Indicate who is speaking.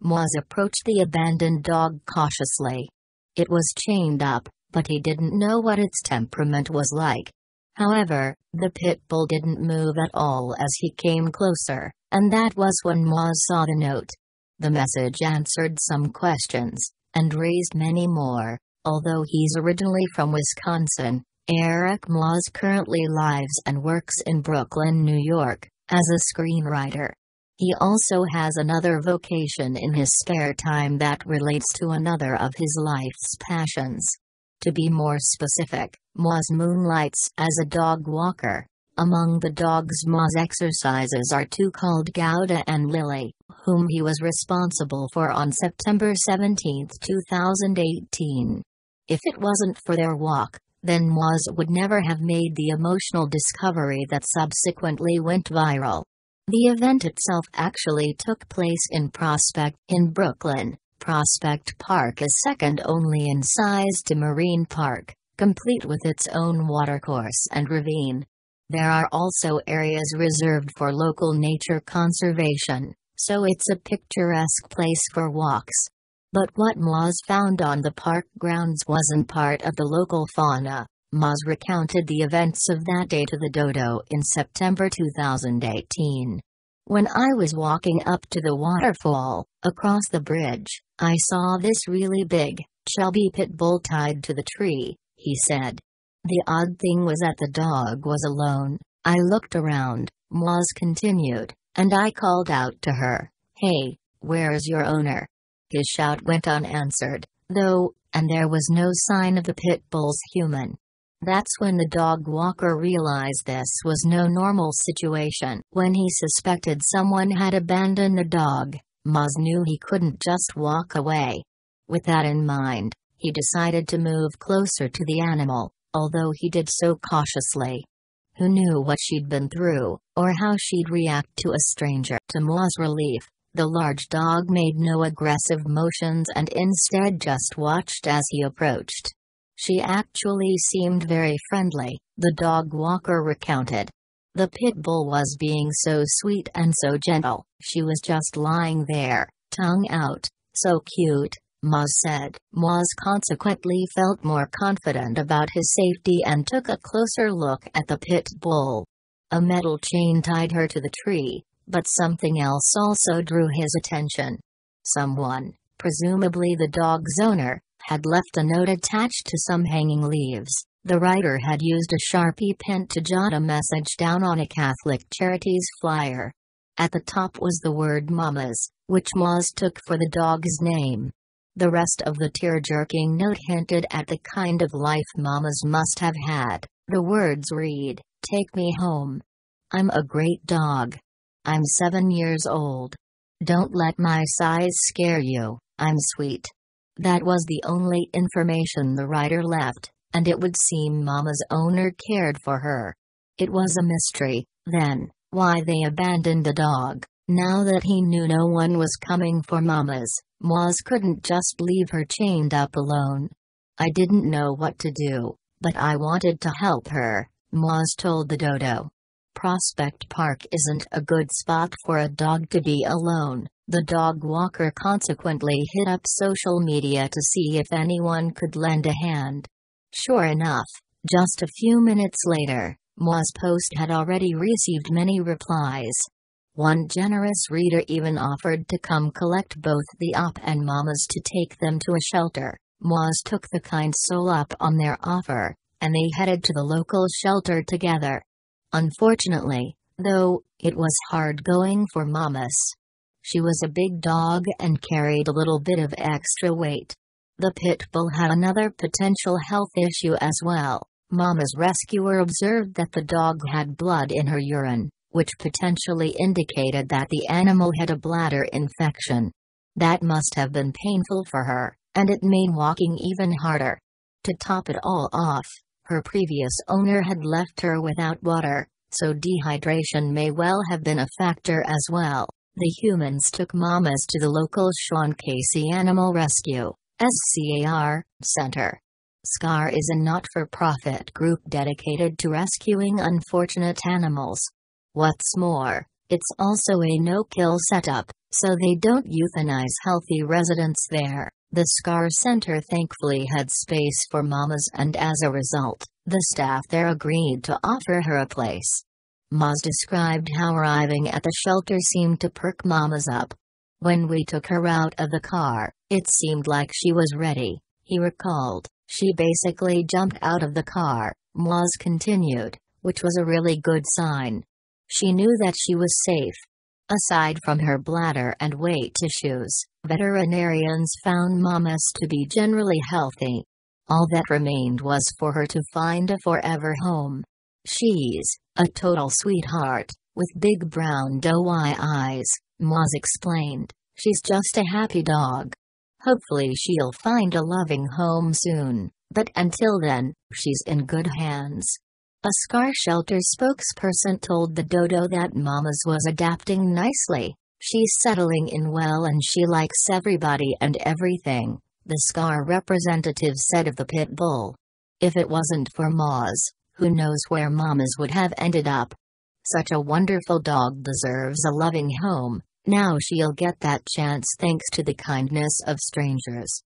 Speaker 1: Moz approached the abandoned dog cautiously. It was chained up, but he didn't know what its temperament was like. However, the pit bull didn't move at all as he came closer, and that was when Moz saw the note. The message answered some questions, and raised many more. Although he's originally from Wisconsin, Eric Moz currently lives and works in Brooklyn, New York, as a screenwriter. He also has another vocation in his spare time that relates to another of his life's passions. To be more specific, Moz moonlights as a dog walker. Among the dogs Moz exercises are two called Gouda and Lily, whom he was responsible for on September 17, 2018. If it wasn't for their walk, then Moz would never have made the emotional discovery that subsequently went viral. The event itself actually took place in Prospect in Brooklyn. Prospect Park is second only in size to Marine Park, complete with its own watercourse and ravine. There are also areas reserved for local nature conservation, so it's a picturesque place for walks. But what Moz found on the park grounds wasn't part of the local fauna. Moz recounted the events of that day to the Dodo in September 2018. When I was walking up to the waterfall, across the bridge, I saw this really big, chubby pit bull tied to the tree, he said. The odd thing was that the dog was alone. I looked around, Moz continued, and I called out to her, "Hey, where's your owner?" His shout went unanswered, though, and there was no sign of the pit bull's human. That's when the dog walker realized this was no normal situation. When he suspected someone had abandoned the dog, Moz knew he couldn't just walk away. With that in mind, he decided to move closer to the animal, although he did so cautiously. Who knew what she'd been through, or how she'd react to a stranger? To Moz's relief, the large dog made no aggressive motions and instead just watched as he approached. She actually seemed very friendly, the dog walker recounted. The pit bull was being so sweet and so gentle. She was just lying there, tongue out. So cute, Moz said. Moz consequently felt more confident about his safety and took a closer look at the pit bull. A metal chain tied her to the tree, but something else also drew his attention. Someone, presumably the dog's owner, had left a note attached to some hanging leaves. The writer had used a Sharpie pen to jot a message down on a Catholic Charities flyer. At the top was the word Mamas, which Moz took for the dog's name. The rest of the tear-jerking note hinted at the kind of life Mamas must have had. The words read, "Take me home. I'm a great dog. I'm 7 years old. Don't let my size scare you, I'm sweet." That was the only information the writer left, and it would seem Mama's owner cared for her. It was a mystery, then, why they abandoned the dog. Now that he knew no one was coming for Mama's, Moz couldn't just leave her chained up alone. "I didn't know what to do, but I wanted to help her," Moz told the Dodo. Prospect Park isn't a good spot for a dog to be alone. The dog walker consequently hit up social media to see if anyone could lend a hand. Sure enough, just a few minutes later, Moz's post had already received many replies. One generous reader even offered to come collect both the op and Mamas to take them to a shelter. Moz took the kind soul up on their offer, and they headed to the local shelter together. Unfortunately, though, it was hard going for Mamas. She was a big dog and carried a little bit of extra weight. The pit bull had another potential health issue as well. Mama's rescuer observed that the dog had blood in her urine, which potentially indicated that the animal had a bladder infection. That must have been painful for her, and it made walking even harder. To top it all off, her previous owner had left her without water, so dehydration may well have been a factor as well. The humans took Mamas to the local Sean Casey Animal Rescue (SCAR) center. SCAR is a not-for-profit group dedicated to rescuing unfortunate animals. What's more, It's also a no-kill setup, so they don't euthanize healthy residents there. The Scar Center thankfully had space for mamas, and as a result, the staff there agreed to offer her a place. Moz described how arriving at the shelter seemed to perk mamas up. When we took her out of the car, it seemed like she was ready, he recalled. She basically jumped out of the car, Moz continued, which was a really good sign. She knew that she was safe. Aside from her bladder and weight tissues, veterinarians found mamas to be generally healthy. All that remained was for her to find a forever home. She's a total sweetheart, with big brown doe-eye eyes, Moz explained. She's just a happy dog. Hopefully she'll find a loving home soon, but until then, she's in good hands. A Scar Shelter spokesperson told the dodo that Mama's was adapting nicely. She's settling in well and she likes everybody and everything, the Scar representative said of the pit bull. If it wasn't for Moz, who knows where Mama's would have ended up. Such a wonderful dog deserves a loving home. Now she'll get that chance thanks to the kindness of strangers.